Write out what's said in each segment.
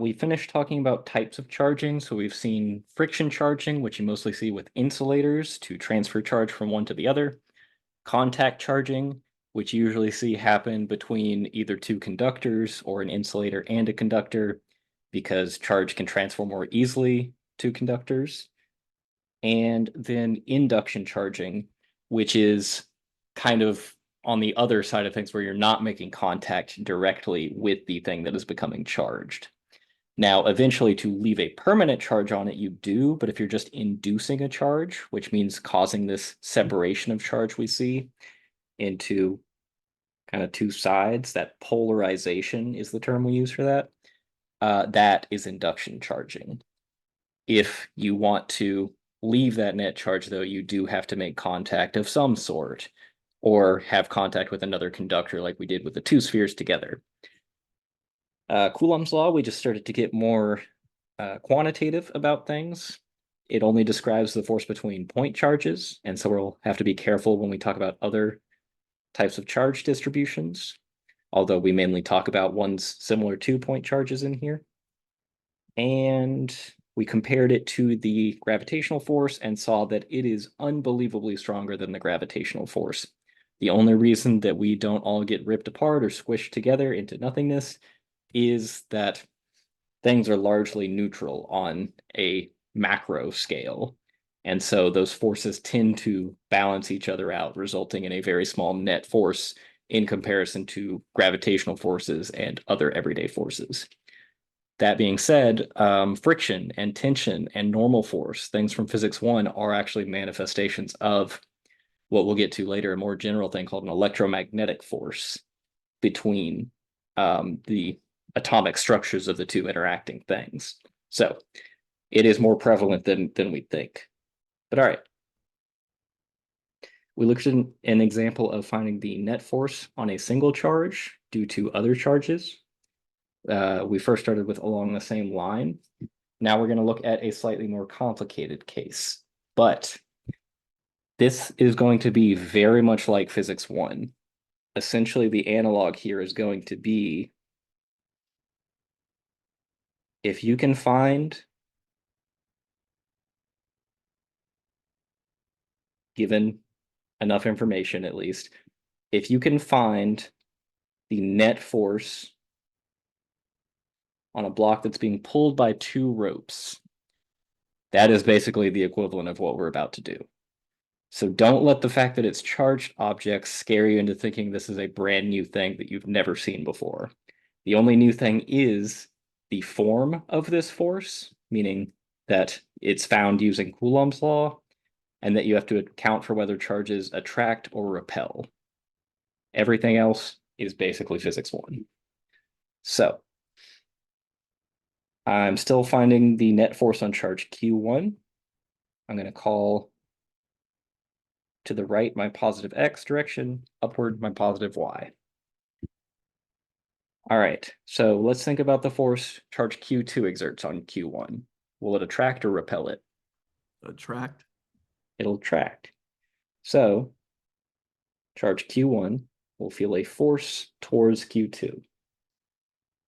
we finished talking about types of charging. So we've seen friction charging, which you mostly see with insulators to transfer charge from one to the other. Contact charging, which you usually see happen between either two conductors or an insulator and a conductor, because charge can transfer more easily to conductors. And then induction charging, which is kind of on the other side of things where you're not making contact directly with the thing that is becoming charged. Now, eventually, to leave a permanent charge on it, you do, but if you're just inducing a charge, which means causing this separation of charge we see into kind of two sides, that polarization is the term we use for that. That is induction charging. If you want to leave that net charge, though, you do have to make contact of some sort or have contact with another conductor like we did with the two spheres together. Coulomb's law, we just started to get more quantitative about things. It only describes the force between point charges, and so we'll have to be careful when we talk about other types of charge distributions, although we mainly talk about ones similar to point charges in here. And we compared it to the gravitational force and saw that it is unbelievably stronger than the gravitational force. The only reason that we don't all get ripped apart or squished together into nothingness is that things are largely neutral on a macro scale. And so those forces tend to balance each other out, resulting in a very small net force in comparison to gravitational forces and other everyday forces. That being said, friction and tension and normal force, things from physics 1, are actually manifestations of what we'll get to later, a more general thing called an electromagnetic force between the atomic structures of the two interacting things. So it is more prevalent than we think. But all right. We looked at an example of finding the net force on a single charge due to other charges. We first started with along the same line. Now we're going to look at a slightly more complicated case. But this is going to be very much like physics 1. Essentially, the analog here is going to be if you can find, given enough information at least, if you can find the net force on a block that's being pulled by two ropes, that is basically the equivalent of what we're about to do. So don't let the fact that it's charged objects scare you into thinking this is a brand new thing that you've never seen before. The only new thing is the form of this force, meaning that it's found using Coulomb's law, and that you have to account for whether charges attract or repel. Everything else is basically physics 1. So I'm still finding the net force on charge Q1. I'm going to call to the right my positive X direction, upward my positive Y. All right, so let's think about the force charge Q2 exerts on Q1. Will it attract or repel it? Attract. It'll attract. So charge Q1 will feel a force towards Q2.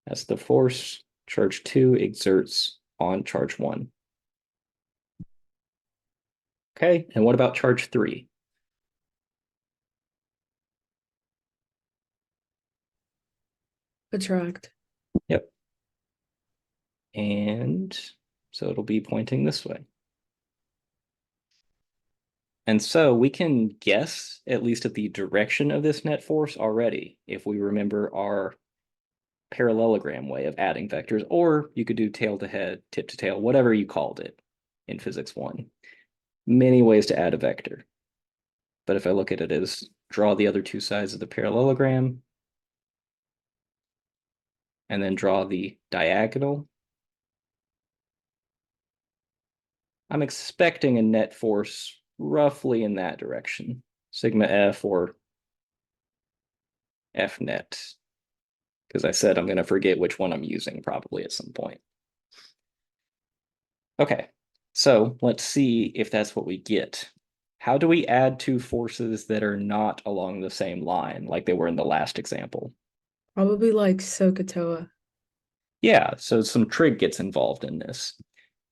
That's the force charge 2 exerts on charge 1. Okay, and what about charge 3? Attract. Yep. And so it'll be pointing this way. And so we can guess at least at the direction of this net force already, if we remember our parallelogram way of adding vectors, or you could do tail to head, tip to tail, whatever you called it in physics 1. Many ways to add a vector. But if I look at it as draw the other two sides of the parallelogram, and then draw the diagonal, I'm expecting a net force roughly in that direction, sigma F or F net, because I said I'm going to forget which one I'm using probably at some point. Okay, so let's see if that's what we get. How do we add two forces that are not along the same line like they were in the last example? Probably like SOHCAHTOA. Yeah, so some trig gets involved in this.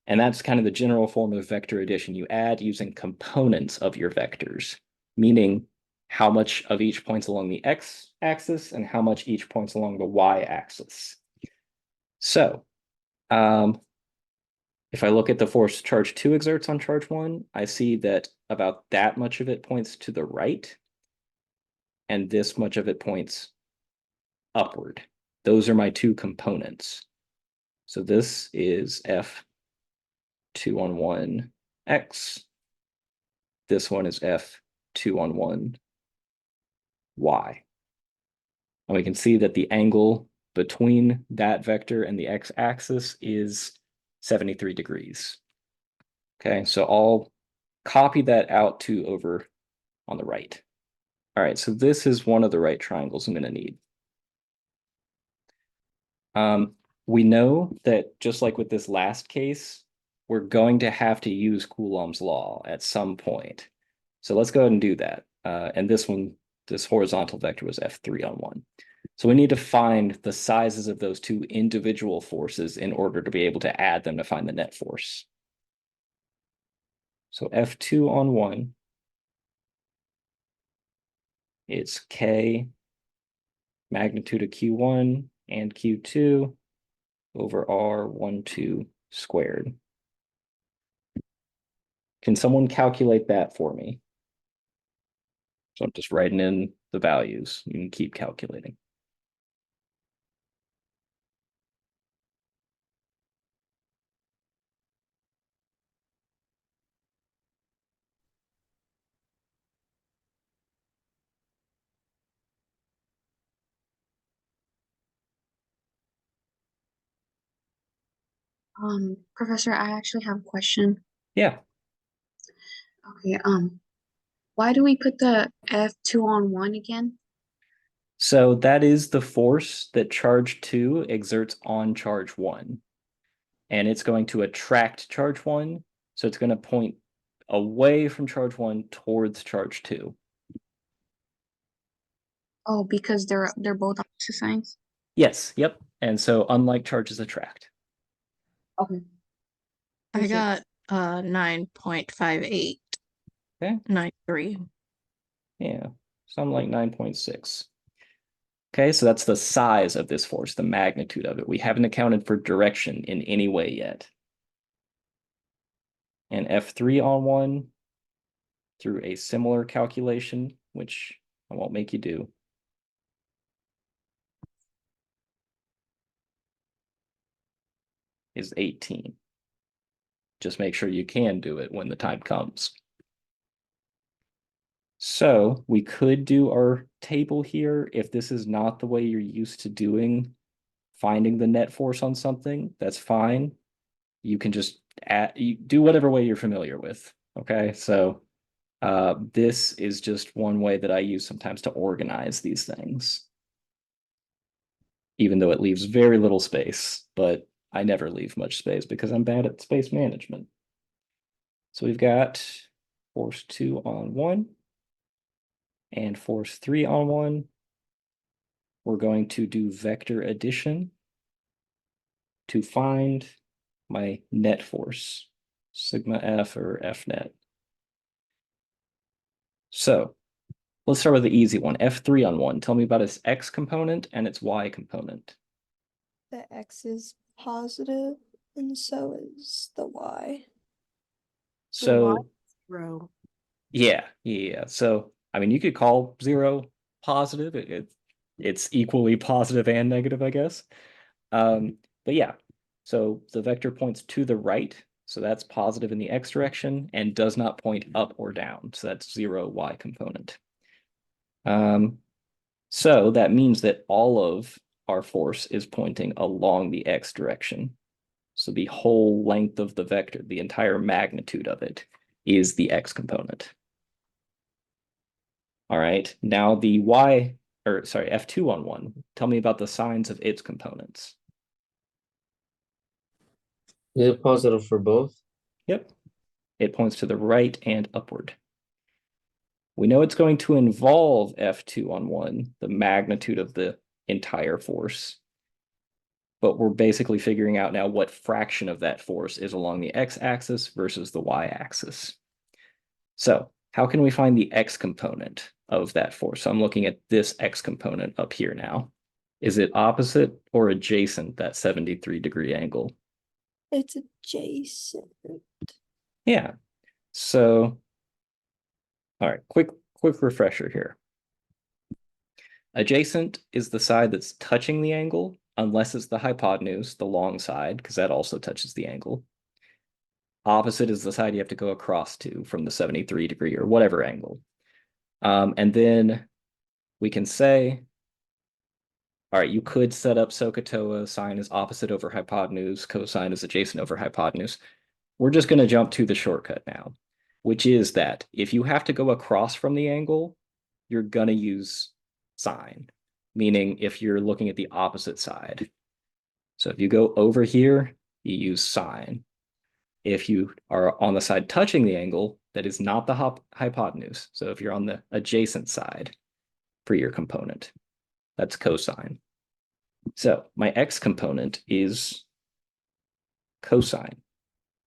And that's kind of the general form of vector addition. You add using components of your vectors, meaning how much of each points along the x-axis and how much each points along the y-axis. So if I look at the force charge 2 exerts on charge 1, I see that about that much of it points to the right, and this much of it points upward. Those are my two components. So this is F2 on 1 x. This one is F2 on 1 y. And we can see that the angle between that vector and the x-axis is 73 degrees. Okay, so I'll copy that out to over on the right. All right, so this is one of the right triangles I'm going to need. We know that just like with this last case, we're going to have to use Coulomb's law at some point. So let's go ahead and do that. And this one, this horizontal vector was F3 on 1. So we need to find the sizes of those two individual forces in order to be able to add them to find the net force. So F2 on 1, it's K magnitude of Q1 and Q2 over R12 squared. Can someone calculate that for me? So I'm just writing in the values. You can keep calculating. Professor, I actually have a question. Yeah. Okay, why do we put the F2 on 1 again? So that is the force that charge 2 exerts on charge 1. And it's going to attract charge 1. So it's going to point away from charge 1 towards charge 2. Oh, because they're both opposite signs? Yes, yep. And so unlike charges attract. Okay. I Thank you. got 9.58. Okay. 93. Yeah. Something like 9.6. Okay, so that's the size of this force, the magnitude of it. We haven't accounted for direction in any way yet. And F3 on 1 through a similar calculation, which I won't make you do, is 18. Just make sure you can do it when the time comes. So we could do our table here. If this is not the way you're used to doing finding the net force on something, that's fine. You can just you do whatever way you're familiar with. Okay, so this is just one way that I use sometimes to organize these things, even though it leaves very little space, but I never leave much space because I'm bad at space management. So we've got force 2 on 1 and force 3 on 1. We're going to do vector addition to find my net force, sigma F or F net. So let's start with the easy one, F3 on 1. Tell me about its X component and its Y component. The X is positive, and so is the Y. So Row. yeah. So I mean, you could call 0 positive. It's equally positive and negative, I guess. But yeah, so the vector points to the right, so that's positive in the X direction and does not point up or down. So that's 0 Y component. So that means that all of our force is pointing along the X direction. So the whole length of the vector, the entire magnitude of it, is the X component. All right, now the Y, or sorry, F2 on 1. Tell me about the signs of its components. Is it positive for both? Yep, it points to the right and upward. We know it's going to involve F2 on 1, the magnitude of the entire force. but we're basically figuring out now what fraction of that force is along the x-axis versus the y-axis. So how can we find the x component of that force? So I'm looking at this x component up here now. Is it opposite or adjacent that 73-degree angle? It's adjacent. Yeah. So, all right, quick refresher here. Adjacent is the side that's touching the angle, unless it's the hypotenuse, the long side, because that also touches the angle. Opposite is the side you have to go across to from the 73-degree or whatever angle. And then we can say, all right, you could set up SOHCAHTOA, sine is opposite over hypotenuse, cosine is adjacent over hypotenuse. We're just going to jump to the shortcut now, which is that if you have to go across from the angle, you're going to use sine, meaning if you're looking at the opposite side. So if you go over here, you use sine. If you are on the side touching the angle, that is not the hypotenuse. So if you're on the adjacent side for your component, that's cosine. So my x component is cosine,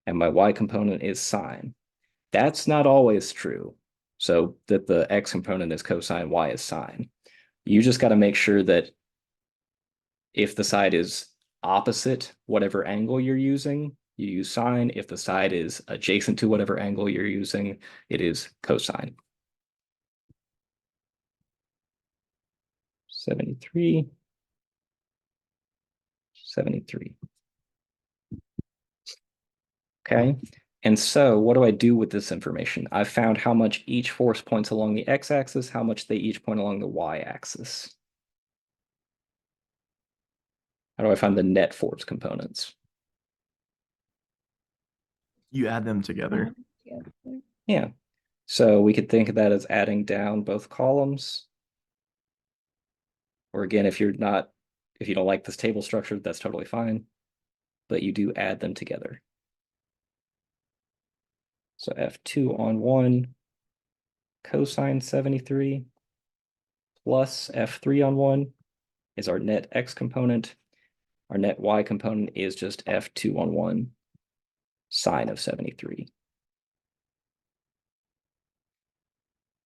and my y component is sine. That's not always true. So that the x component is cosine, y is sine. You just got to make sure that if the side is opposite whatever angle you're using, you use sine. If the side is adjacent to whatever angle you're using, it is cosine. 73. Okay. And so what do I do with this information? I've found how much each force points along the x-axis, how much they each point along the y-axis. How do I find the net force components? You add them together. Yeah. So we could think of that as adding down both columns. Or again, if you don't like this table structure, that's totally fine. But you do add them together. So F2 on 1 cosine 73 plus F3 on 1 is our net x component. Our net y component is just F2 on 1 sine of 73.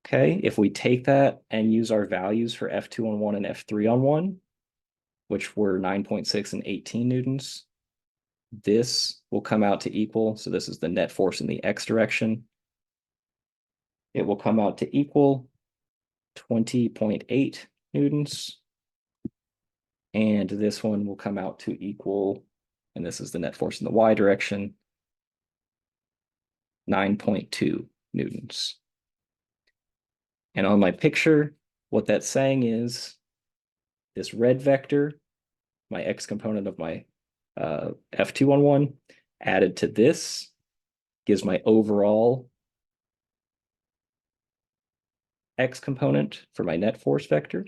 Okay, if we take that and use our values for F2 on 1 and F3 on 1, which were 9.6 and 18 newtons, this will come out to equal, so this is the net force in the x direction. It will come out to equal 20.8 newtons. And this one will come out to equal, and this is the net force in the y direction, 9.2 newtons. And on my picture, what that's saying is this red vector, my x component of my F2 on 1, added to this gives my overall x component for my net force vector,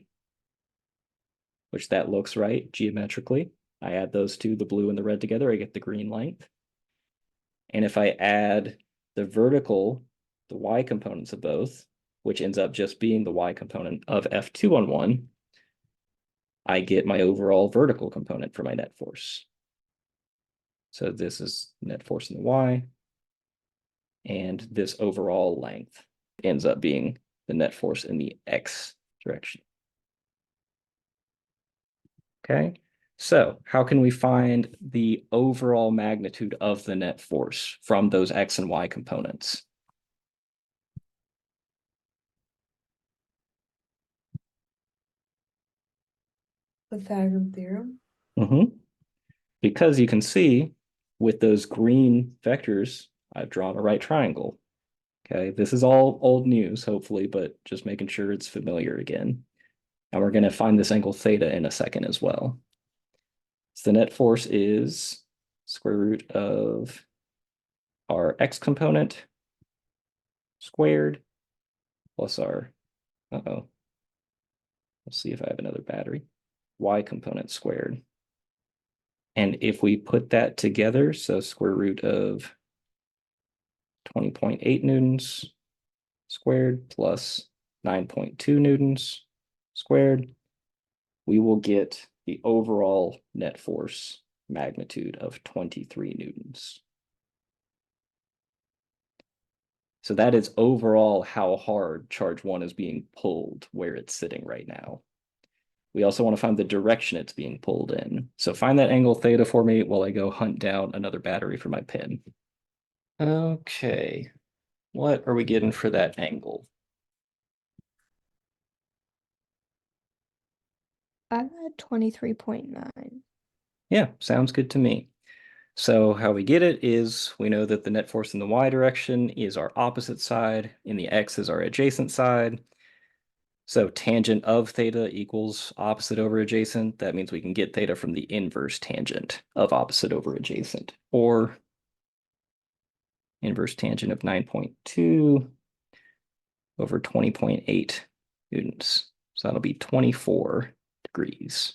which that looks right geometrically. I add those two, the blue and the red together, I get the green length. And if I add the vertical, the y components of both, which ends up just being the y component of F2 on 1, I get my overall vertical component for my net force. So this is net force in the y, and this overall length ends up being the net force in the x direction. Okay, so how can we find the overall magnitude of the net force from those x and y components? Pythagorean theorem. Because you can see with those green vectors, I've drawn a right triangle. Okay, this is all old news, hopefully, but just making sure it's familiar again. And we're going to find this angle theta in a second as well. So the net force is square root of our x component squared plus our, let's see if I have another battery, y component squared. And if we put that together, so square root of 20.8 newtons squared plus 9.2 newtons squared, we will get the overall net force magnitude of 23 newtons. So that is overall how hard charge 1 is being pulled where it's sitting right now. We also want to find the direction it's being pulled in. So find that angle theta for me while I go hunt down another battery for my pin. Okay, what are we getting for that angle? I got 23.9. Yeah, sounds good to me. So how we get it is we know that the net force in the y direction is our opposite side, and the x is our adjacent side. So tangent of theta equals opposite over adjacent. That means we can get theta from the inverse tangent of opposite over adjacent, or inverse tangent of 9.2 over 20.8 newtons. So that'll be 24 degrees.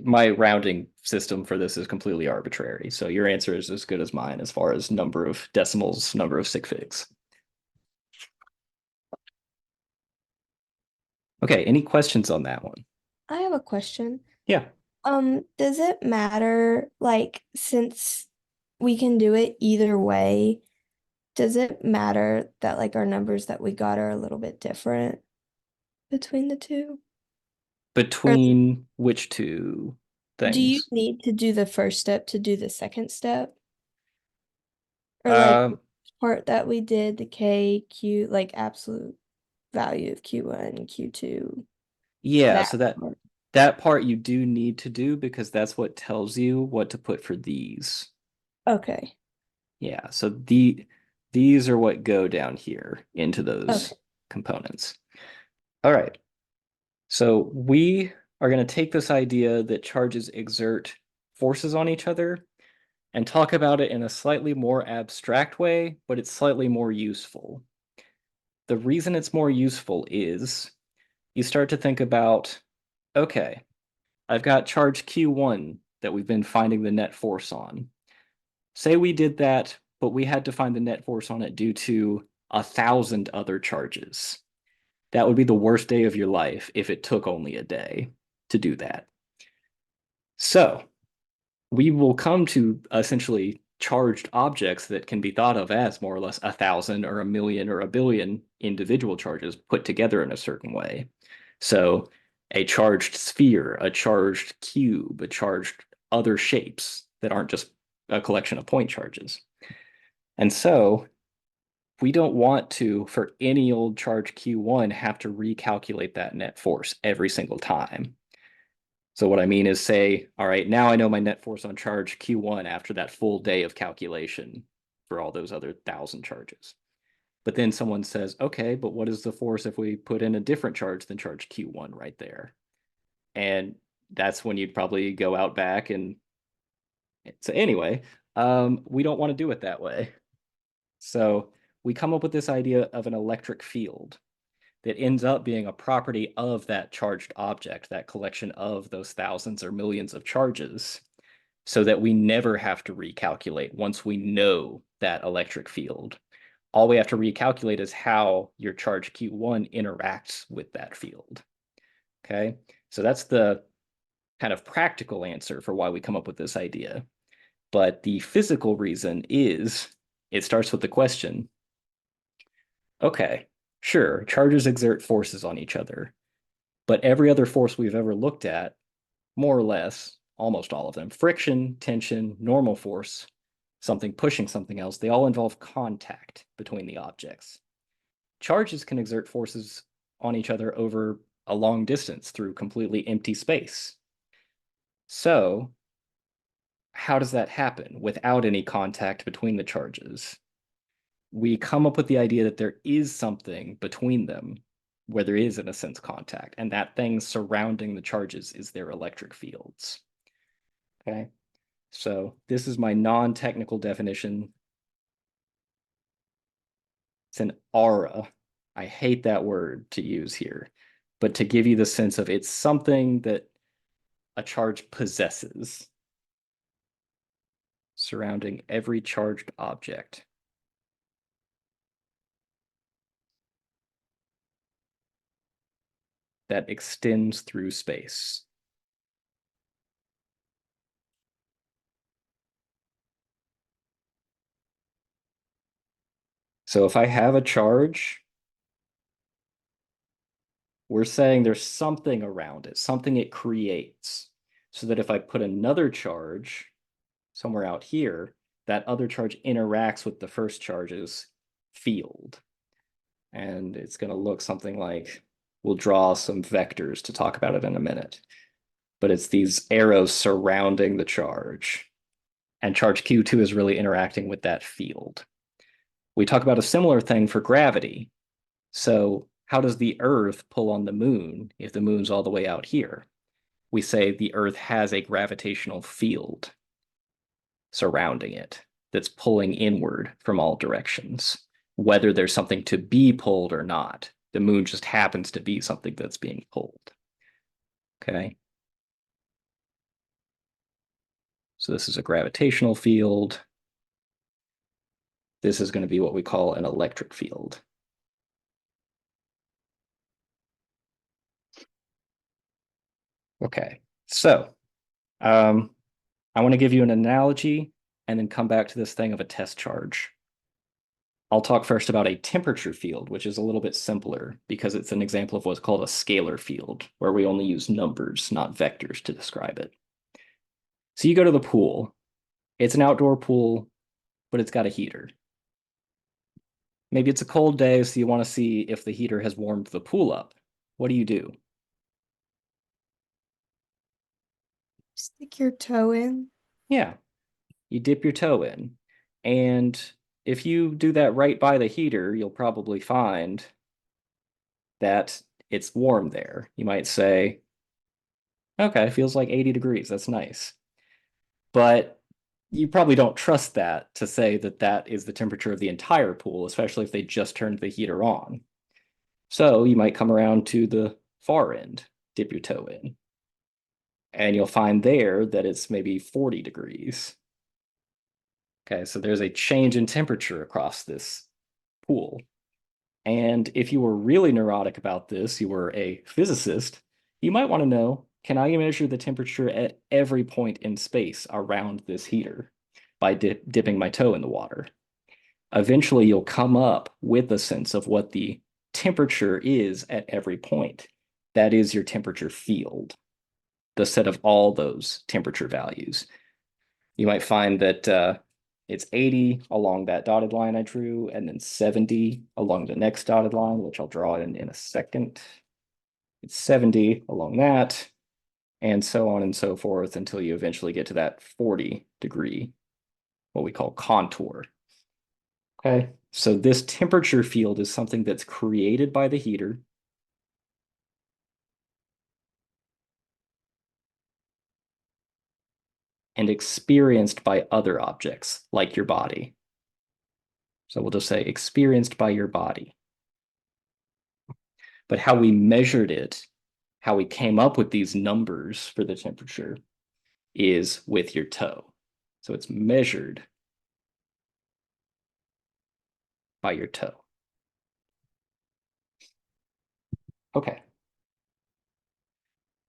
My rounding system for this is completely arbitrary. So your answer is as good as mine as far as number of decimals, number of sig figs. Okay, any questions on that one? I have a question. Yeah. Does it matter, like, since we can do it either way, does it matter that like our numbers that we got are a little bit different between the two? Between which two Do you things? need to do the first step to do the second step? Or like Um, the part that we did, the K, Q, like absolute value of Q1, Q2, yeah, that so that part. that part you do need to do because that's what tells you what to put for these. Okay. Yeah, so these are what go down here into those Okay. components. All right. So we are going to take this idea that charges exert forces on each other and talk about it in a slightly more abstract way, but it's slightly more useful. The reason it's more useful is you start to think about, okay, I've got charge Q1 that we've been finding the net force on. Say we did that, but we had to find the net force on it due to 1,000 other charges. That would be the worst day of your life if it took only a day to do that. So we will come to essentially charged objects that can be thought of as more or less 1,000 or 1,000,000 or 1,000,000,000 individual charges put together in a certain way. So a charged sphere, a charged cube, a charged other shapes that aren't just a collection of point charges. And so we don't want to, for any old charge Q1, have to recalculate that net force every single time. So what I mean is say, all right, now I know my net force on charge Q1 after that full day of calculation for all those other 1,000 charges. But then someone says, okay, but what is the force if we put in a different charge than charge Q1 right there? And that's when you'd probably go out back and so anyway, we don't want to do it that way. So we come up with this idea of an electric field that ends up being a property of that charged object, that collection of those thousands or millions of charges, so that we never have to recalculate once we know that electric field. All we have to recalculate is how your charge Q1 interacts with that field. Okay, so that's the kind of practical answer for why we come up with this idea. But the physical reason is it starts with the question, okay, sure, charges exert forces on each other, but every other force we've ever looked at, more or less, almost all of them, friction, tension, normal force, something pushing something else, they all involve contact between the objects. Charges can exert forces on each other over a long distance through completely empty space. So how does that happen without any contact between the charges? We come up with the idea that there is something between them where there is, in a sense, contact, and that thing surrounding the charges is their electric fields. Okay, so this is my non-technical definition. It's an aura. I hate that word to use here, but to give you the sense of it's something that a charge possesses surrounding every charged object. That extends through space. So if I have a charge, we're saying there's something around it, something it creates. So that if I put another charge somewhere out here, that other charge interacts with the first charge's field. And it's going to look something like, we'll draw some vectors to talk about it in a minute. But it's these arrows surrounding the charge. And charge Q2 is really interacting with that field. We talk about a similar thing for gravity. So how does the Earth pull on the moon if the moon's all the way out here? We say the Earth has a gravitational field surrounding it that's pulling inward from all directions, whether there's something to be pulled or not. The moon just happens to be something that's being pulled. Okay. So this is a gravitational field. This is going to be what we call an electric field. Okay, so I want to give you an analogy and then come back to this thing of a test charge. I'll talk first about a temperature field, which is a little bit simpler because it's an example of what's called a scalar field, where we only use numbers, not vectors, to describe it. So you go to the pool. It's an outdoor pool, but it's got a heater. Maybe it's a cold day, so you want to see if the heater has warmed the pool up. What do? Stick your toe in. Yeah, you dip your toe in. And if you do that right by the heater, you'll probably find that it's warm there. You might say, okay, it feels like 80 degrees. That's nice. But you probably don't trust that to say that that is the temperature of the entire pool, especially if they just turned the heater on. So you might come around to the far end, dip your toe in, and you'll find there that it's maybe 40 degrees. Okay, so there's a change in temperature across this pool. And if you were really neurotic about this, you were a physicist, you might want to know, can I measure the temperature at every point in space around this heater by dipping my toe in the water? Eventually, you'll come up with a sense of what the temperature is at every point. That is your temperature field, the set of all those temperature values. You might find that it's 80 along that dotted line I drew, and then 70 along the next dotted line, which I'll draw in a second. It's 70 along that, and so on and so forth until you eventually get to that 40 degree, what we call contour. Okay, so this temperature field is something that's created by the heater. And experienced by other objects, like your body. So we'll just say experienced by your body. But how we measured it, how we came up with these numbers for the temperature, is with your toe. So it's measured by your toe. Okay.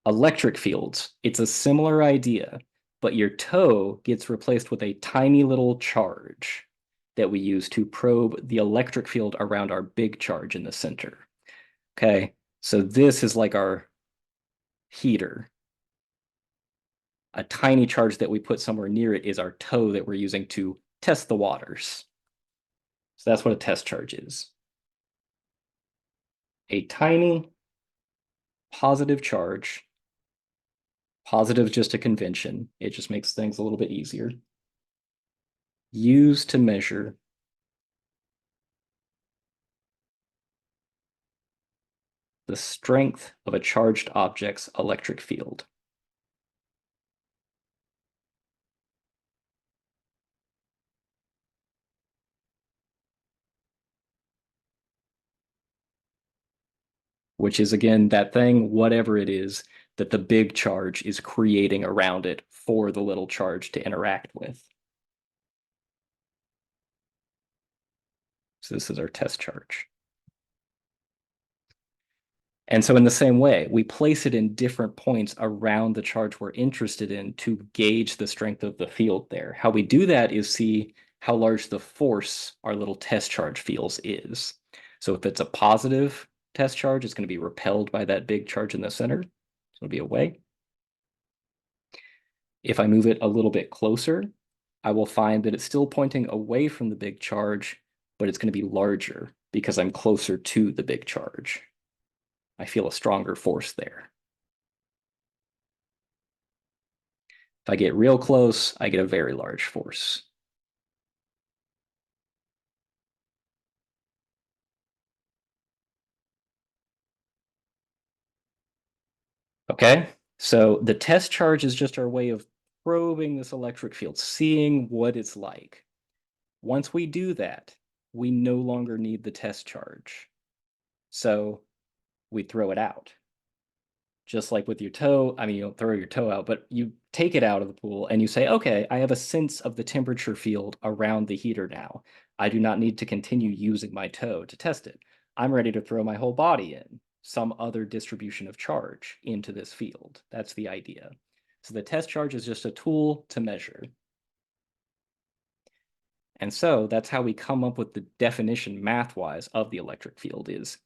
Electric fields, it's a similar idea, but your toe gets replaced with a tiny little charge that we use to probe the electric field around our big charge in the center. Okay, so this is like our heater. A tiny charge that we put somewhere near it is our toe that we're using to test the waters. So that's what a test charge is. A tiny positive charge. Positive is just a convention. It just makes things a little bit easier. Used to measure the strength of a charged object's electric field. Which is, again, that thing, whatever it is, that the big charge is creating around it for the little charge to interact with. So this is our test charge. And so in the same way, we place it in different points around the charge we're interested in to gauge the strength of the field there. How we do that is see how large the force our little test charge feels is. So if it's a positive test charge, it's going to be repelled by that big charge in the center. So it'll be away. If I move it a little bit closer, I will find that it's still pointing away from the big charge, but it's going to be larger because I'm closer to the big charge. I feel a stronger force there. If I get real close, I get a very large force. Okay, so the test charge is just our way of probing this electric field, seeing what it's like. Once we do that, we no longer need the test charge. So we throw it out. Just like with your toe, I mean, you don't throw your toe out, but you take it out of the pool and you say, okay, I have a sense of the temperature field around the heater now. I do not need to continue using my toe to test it. I'm ready to throw my whole body in, some other distribution of charge into this field. That's the idea. So the test charge is just a tool to measure. And so that's how we come up with the definition math-wise of the electric field is,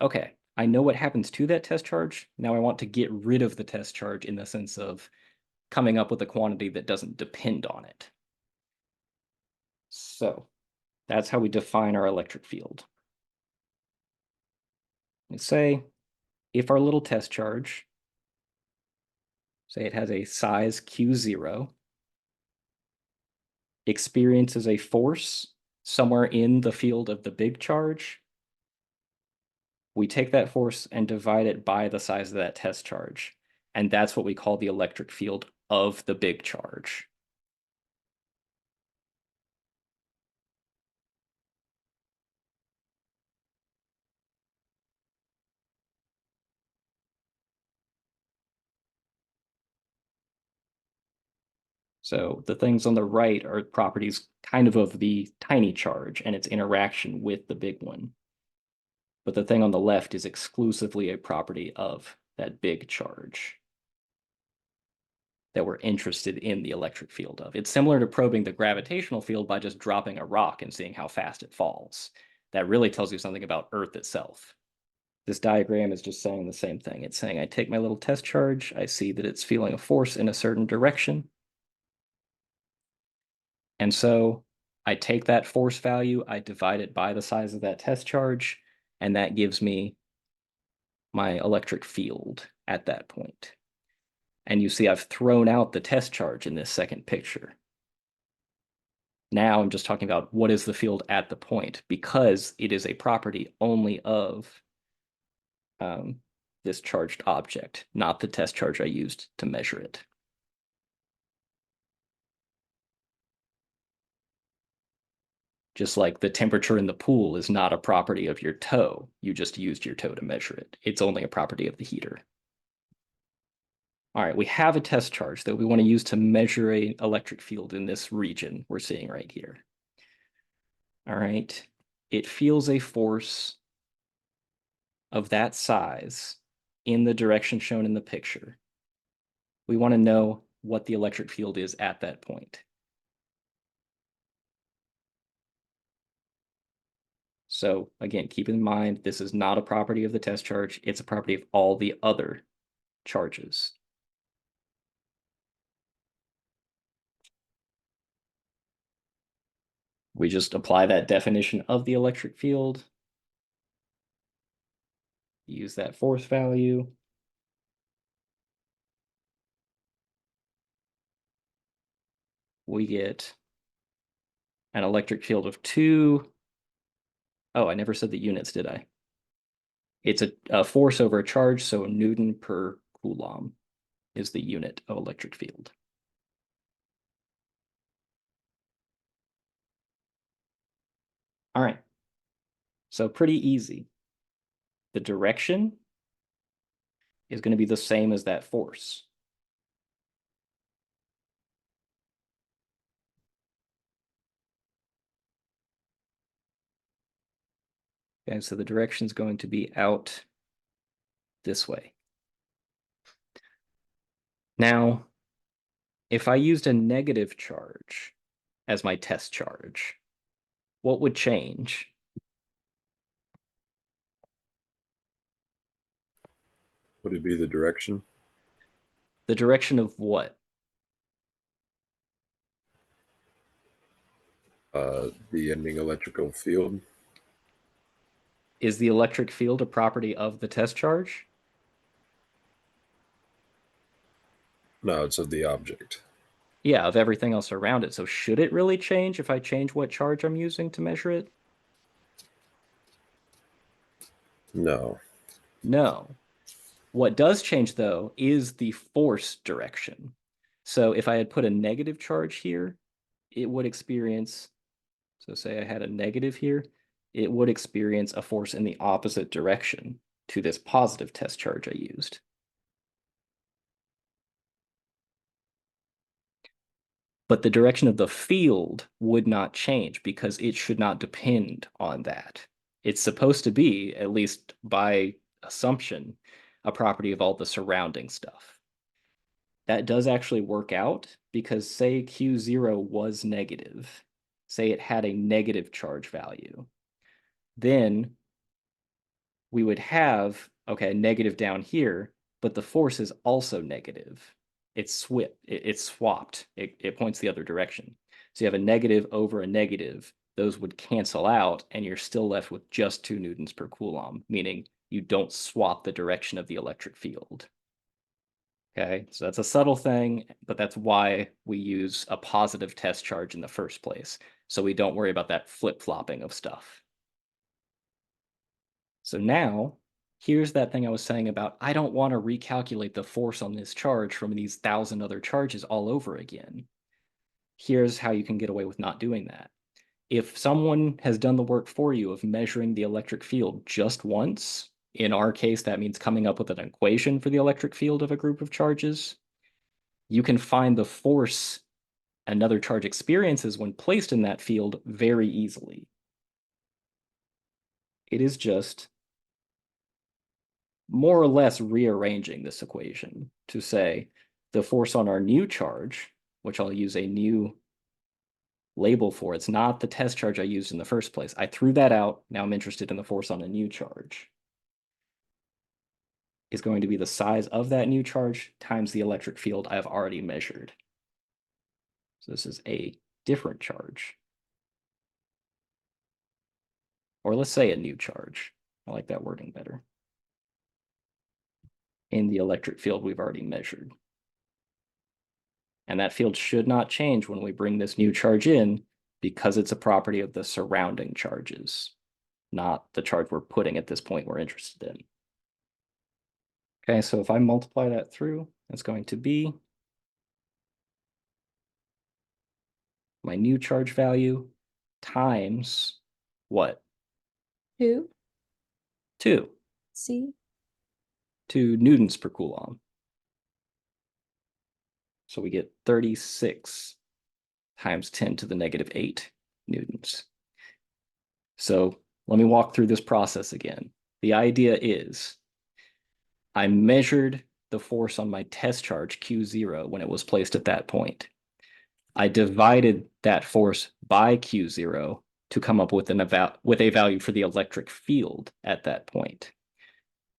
okay, I know what happens to that test charge. Now I want to get rid of the test charge in the sense of coming up with a quantity that doesn't depend on it. So that's how we define our electric field. Let's say if our little test charge, say it has a size Q0, experiences a force somewhere in the field of the big charge, we take that force and divide it by the size of that test charge. And that's what we call the electric field of the big charge. So the things on the right are properties kind of the tiny charge and its interaction with the big one. But the thing on the left is exclusively a property of that big charge that we're interested in the electric field of. It's similar to probing the gravitational field by just dropping a rock and seeing how fast it falls. That really tells you something about Earth itself. This diagram is just saying the same thing. It's saying I take my little test charge, I see that it's feeling a force in a certain direction. And so I take that force value, I divide it by the size of that test charge, and that gives me my electric field at that point. And you see I've thrown out the test charge in this second picture. Now I'm just talking about what is the field at the point, because it is a property only of this charged object, not the test charge I used to measure it. Just like the temperature in the pool is not a property of your toe, you just used your toe to measure it. It's only a property of the heater. All right, we have a test charge that we want to use to measure an electric field in this region we're seeing right here. All right, it feels a force of that size in the direction shown in the picture. We want to know what the electric field is at that point. So again, keep in mind, this is not a property of the test charge. It's a property of all the other charges. We just apply that definition of the electric field. Use that force value. We get an electric field of 2. Oh, I never said the units, did I? It's a force over a charge, so Newton per Coulomb is the unit of electric field. All right, so pretty easy. The direction is going to be the same as that force. Okay, so the direction is going to be out this way. Now, if I used a negative charge, as my test charge, what would change? Would it be the direction? The direction of what? The ending electrical field? Is the electric field a property of the test charge? No, it's of the object. Yeah, of everything else around it. So should it really change if I change what charge I'm using to measure it? No. No. What does change, though, is the force direction. So if I had put a negative charge here, it would experience, so say I had a negative here, it would experience a force in the opposite direction to this positive test charge I used. But the direction of the field would not change because it should not depend on that. It's supposed to be, at least by assumption, a property of all the surrounding stuff. That does actually work out because say Q0 was negative, say it had a negative charge value, then we would have, okay, negative down here, but the force is also negative. It's swapped. It points the other direction. So you have a negative over a negative. Those would cancel out, and you're still left with just 2 newtons per coulomb, meaning you don't swap the direction of the electric field. Okay, so that's a subtle thing, but that's why we use a positive test charge in the first place. So we don't worry about that flip-flopping of stuff. So now, here's that thing I was saying about I don't want to recalculate the force on this charge from these 1,000 other charges all over again. Here's how you can get away with not doing that. If someone has done the work for you of measuring the electric field just once, in our case, that means coming up with an equation for the electric field of a group of charges, you can find the force another charge experiences when placed in that field very easily. It is just more or less rearranging this equation to say the force on our new charge, which I'll use a new label for, it's not the test charge I used in the first place. I threw that out. Now I'm interested in the force on a new charge. Is going to be the size of that new charge times the electric field I've already measured. So this is a different charge. Or let's say a new charge. I like that wording better. In the electric field we've already measured. And that field should not change when we bring this new charge in because it's a property of the surrounding charges, not the charge we're putting at this point we're interested in. Okay, so if I multiply that through, that's going to be my new charge value times what? 2. 2. See? 2 newtons per coulomb. So we get 36 times 10 to the negative 8 newtons. So let me walk through this process again. The idea is I measured the force on my test charge Q0 when it was placed at that point. I divided that force by Q0 to come up with a value for the electric field at that point.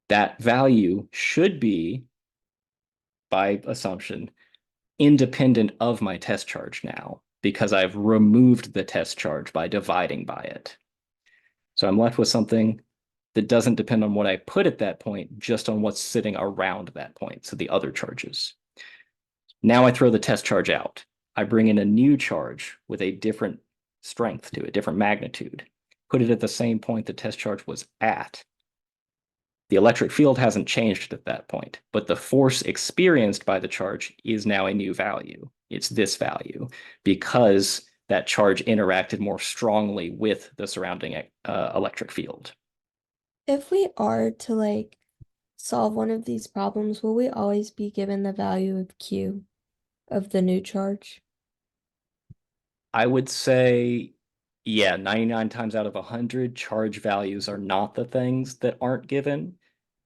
That value should be, by assumption, independent of my test charge now, because I've removed the test charge by dividing by it. So I'm left with something that doesn't depend on what I put at that point, just on what's sitting around that point, so the other charges. Now I throw the test charge out. I bring in a new charge with a different strength to it, different magnitude, put it at the same point the test charge was at. The electric field hasn't changed at that point, but the force experienced by the charge is now a new value. It's this value because that charge interacted more strongly with the surrounding electric field. If we are to like solve one of these problems, will we always be given the value of Q of the new charge? I would say, yeah, 99 times out of 100, charge values are not the things that aren't given,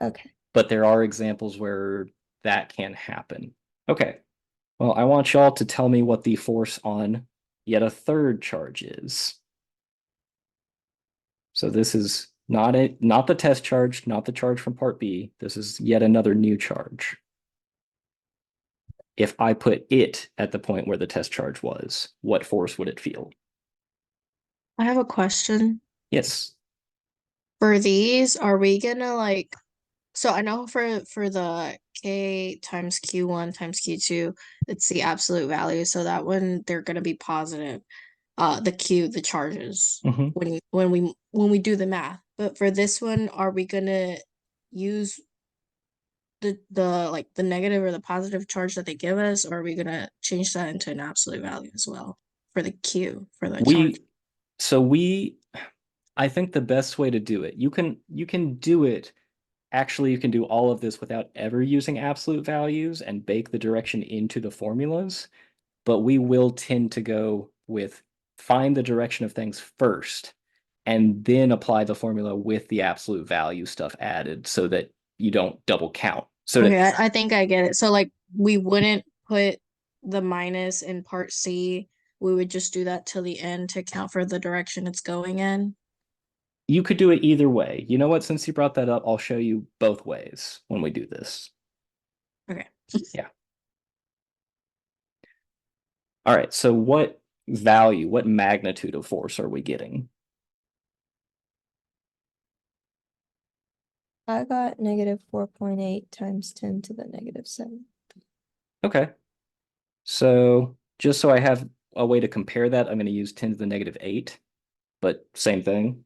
Okay. but there are examples where that can happen. Okay, well, I want y'all to tell me what the force on yet a third charge is. So this is not the test charge, not the charge from part B. This is yet another new charge. If I put it at the point where the test charge was, what force would it feel? I have a question. Yes. For these, are we gonna like, so I know for the K times Q1 times Q2, it's the absolute value. So that one they're gonna be positive. The charges Mhm. when we do the math. But for this one, are we gonna use the like the negative or the positive charge that they give us, or are we gonna change that into an absolute value as well for the Q for the charge? I think the best way to do it, you can do it. Actually, you can do all of this without ever using absolute values and bake the direction into the formulas, but we will tend to go with find the direction of things first and then apply the formula with the absolute value stuff added so that you don't double count. So Okay, I think I get it. So like we wouldn't put the minus in part C. We would just do that till the end to account for the direction it's going in. you could do it either way. You know what? Since you brought that up, I'll show you both ways when we do this. Okay. Yeah. All right. So what value, what magnitude of force are we getting? I got negative 4.8 times 10 to the negative 7. Okay. So just so I have a way to compare that, I'm going to use 10 to the negative 8, but same thing.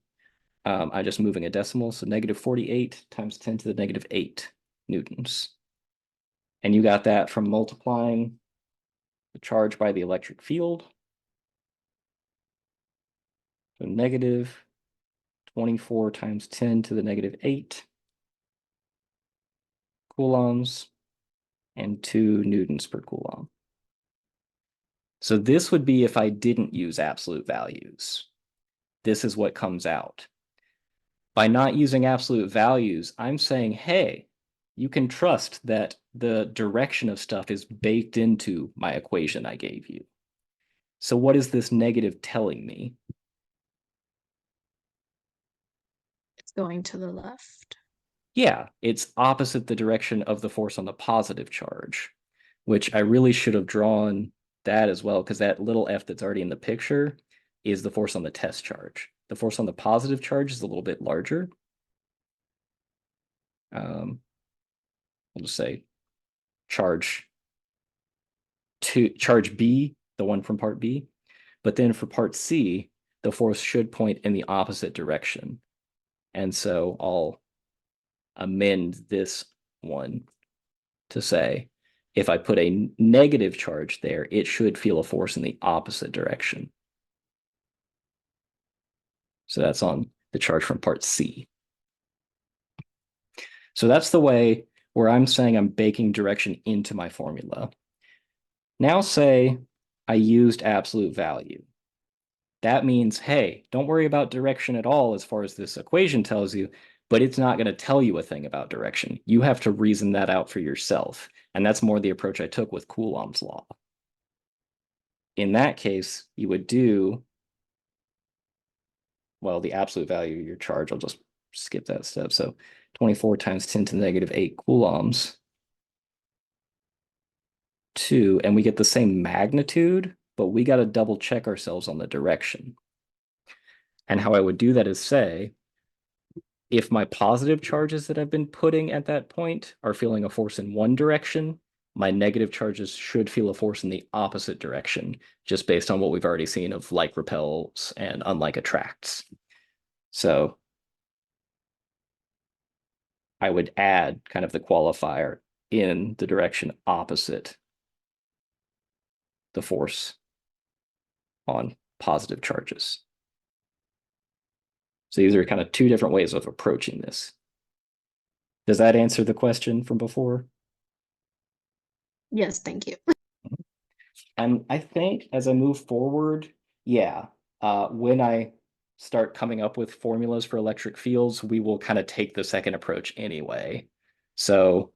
I'm just moving a decimal. So negative 48 times 10 to the negative 8 newtons. And you got that from multiplying the charge by the electric field. So negative 24 times 10 to the negative 8 coulombs and 2 newtons per coulomb. So this would be if I didn't use absolute values. This is what comes out. By not using absolute values, I'm saying, hey, you can trust that the direction of stuff is baked into my equation I gave you. So what is this negative telling me? It's going to the left. Yeah, it's opposite the direction of the force on the positive charge, which I really should have drawn that as well, because that little f that's already in the picture is the force on the test charge. The force on the positive charge is a little bit larger. I'll just say charge B, the one from part B. But then for part C, the force should point in the opposite direction. And so I'll amend this one to say, if I put a negative charge there, it should feel a force in the opposite direction. So that's on the charge from part C. So that's the way where I'm saying I'm baking direction into my formula. Now say I used absolute value. That means, hey, don't worry about direction at all as far as this equation tells you, but it's not going to tell you a thing about direction. You have to reason that out for yourself. And that's more the approach I took with Coulomb's law. In that case, you would do, well, the absolute value of your charge, I'll just skip that step. So 24 times 10 to the negative 8 coulombs. 2, and we get the same magnitude, but we got to double check ourselves on the direction. And how I would do that is say, if my positive charges that I've been putting at that point are feeling a force in one direction, my negative charges should feel a force in the opposite direction, just based on what we've already seen of like repels and unlike attracts. So I would add kind of the qualifier in the direction opposite the force on positive charges. So these are kind of two different ways of approaching this. Does that answer the question from before? Yes, thank you. And I think as I move forward, yeah, when I start coming up with formulas for electric fields, we will kind of take the second approach anyway. So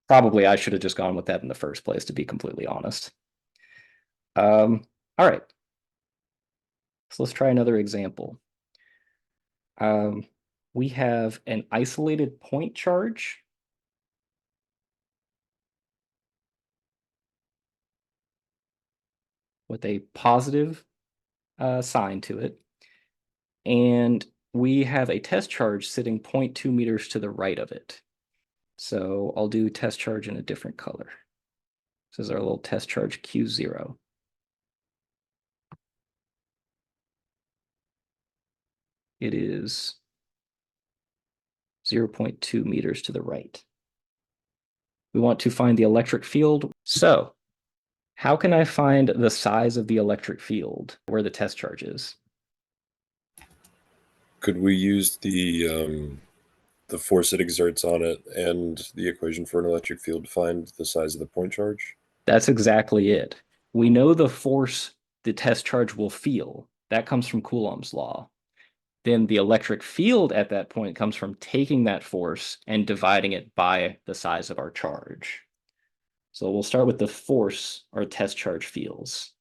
probably I should have just gone with that in the first place, to be completely honest. All right, So let's try another example. We have an isolated point charge. With a positive sign to it. And we have a test charge sitting 0.2 meters to the right of it. So I'll do test charge in a different color. This is our little test charge Q0. It is 0.2 meters to the right. We want to find the electric field. So how can I find the size of the electric field where the test charge is? Could we use the force it exerts on it and the equation for an electric field to find the size of the point charge? That's exactly it. We know the force the test charge will feel. That comes from Coulomb's law. Then the electric field at that point comes from taking that force and dividing it by the size of our charge. So we'll start with the force our test charge feels.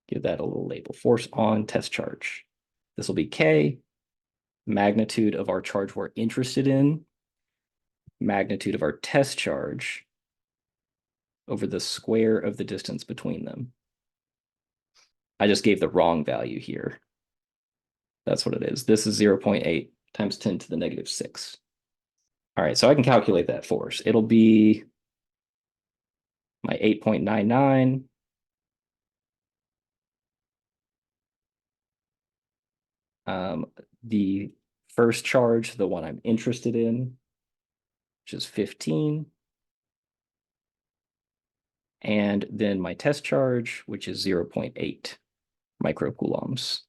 Give that a little label. Force on test charge. This will be K, magnitude of our charge we're interested in, magnitude of our test charge over the square of the distance between them. I just gave the wrong value here. That's what it is. This is 0.8 times 10 to the negative 6. All right, so I can calculate that force. It'll be my 8.99 the first charge, the one I'm interested in, which is 15. And then my test charge, which is 0.8 microcoulombs.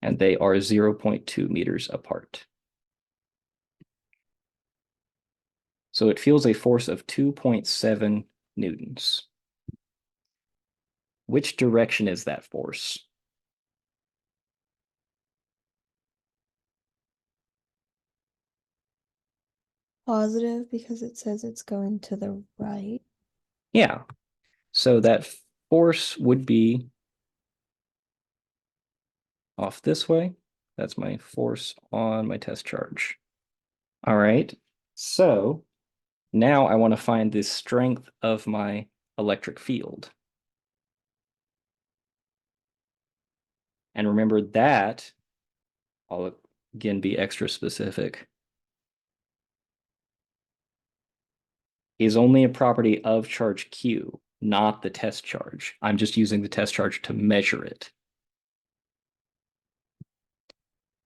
And they are 0.2 meters apart. So it feels a force of 2.7 newtons. Which direction is that force? Positive because it says it's going to the right. Yeah. So that force would be off this way. That's my force on my test charge. All right. So now I want to find the strength of my electric field. And remember that, I'll again be extra specific, is only a property of charge Q, not the test charge. I'm just using the test charge to measure it.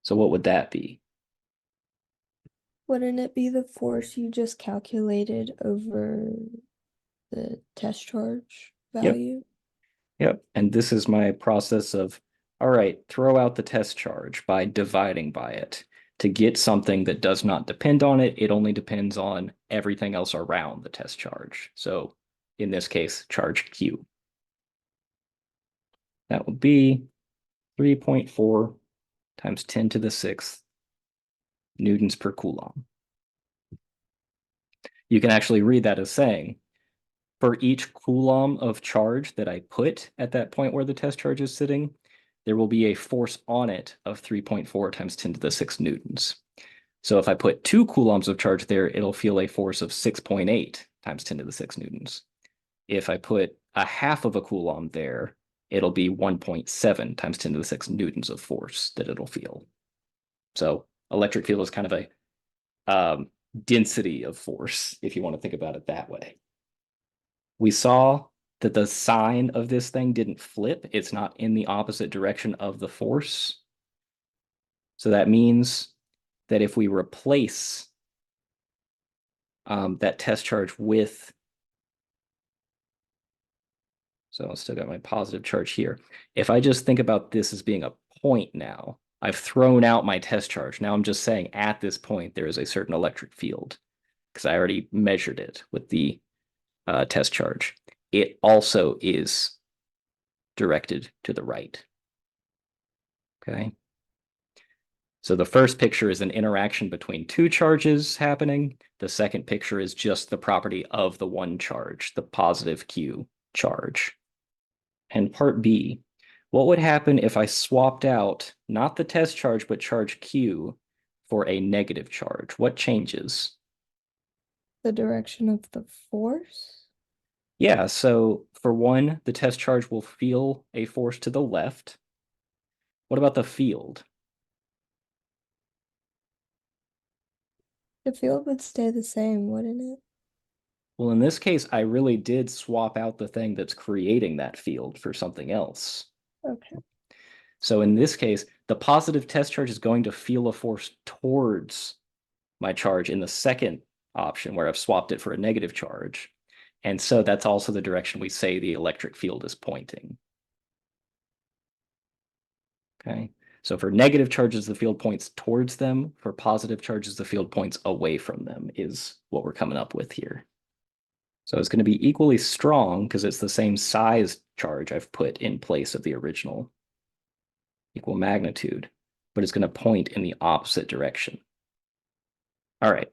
So what would that be? Wouldn't it be the force you just calculated over the test charge value? Yep. And this is my process of, all right, throw out the test charge by dividing by it. To get something that does not depend on it, it only depends on everything else around the test charge. So in this case, charge Q. That would be 3.4 times 10 to the 6th newtons per coulomb. You can actually read that as saying, for each coulomb of charge that I put at that point where the test charge is sitting, there will be a force on it of 3.4 times 10 to the 6 newtons. So if I put 2 coulombs of charge there, it'll feel a force of 6.8 times 10 to the 6 newtons. If I put a half of a coulomb there, it'll be 1.7 times 10 to the 6 newtons of force that it'll feel. So electric field is kind of a density of force, if you want to think about it that way. We saw that the sign of this thing didn't flip. It's not in the opposite direction of the force. So that means that if we replace that test charge with, so I've still got my positive charge here. If I just think about this as being a point now, I've thrown out my test charge. Now I'm just saying at this point, there is a certain electric field because I already measured it with the test charge. It also is directed to the right. Okay. So the first picture is an interaction between two charges happening. The second picture is just the property of the one charge, the positive Q charge. And part B, what would happen if I swapped out not the test charge, but charge Q for a negative charge? What changes? The direction of the force? Yeah, so for one, the test charge will feel a force to the left. What about the field? The field would stay the same, wouldn't it? Well, in this case, I really did swap out the thing that's creating that field for something else. Okay. So in this case, the positive test charge is going to feel a force towards my charge in the second option where I've swapped it for a negative charge. And so that's also the direction we say the electric field is pointing. Okay, so for negative charges, the field points towards them. For positive charges, the field points away from them is what we're coming up with here. So it's going to be equally strong because it's the same size charge I've put in place of the original. Equal magnitude, but it's going to point in the opposite direction. All right,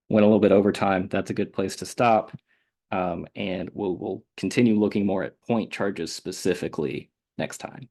went a little bit over time. That's a good place to stop. And we'll continue looking more at point charges specifically next time.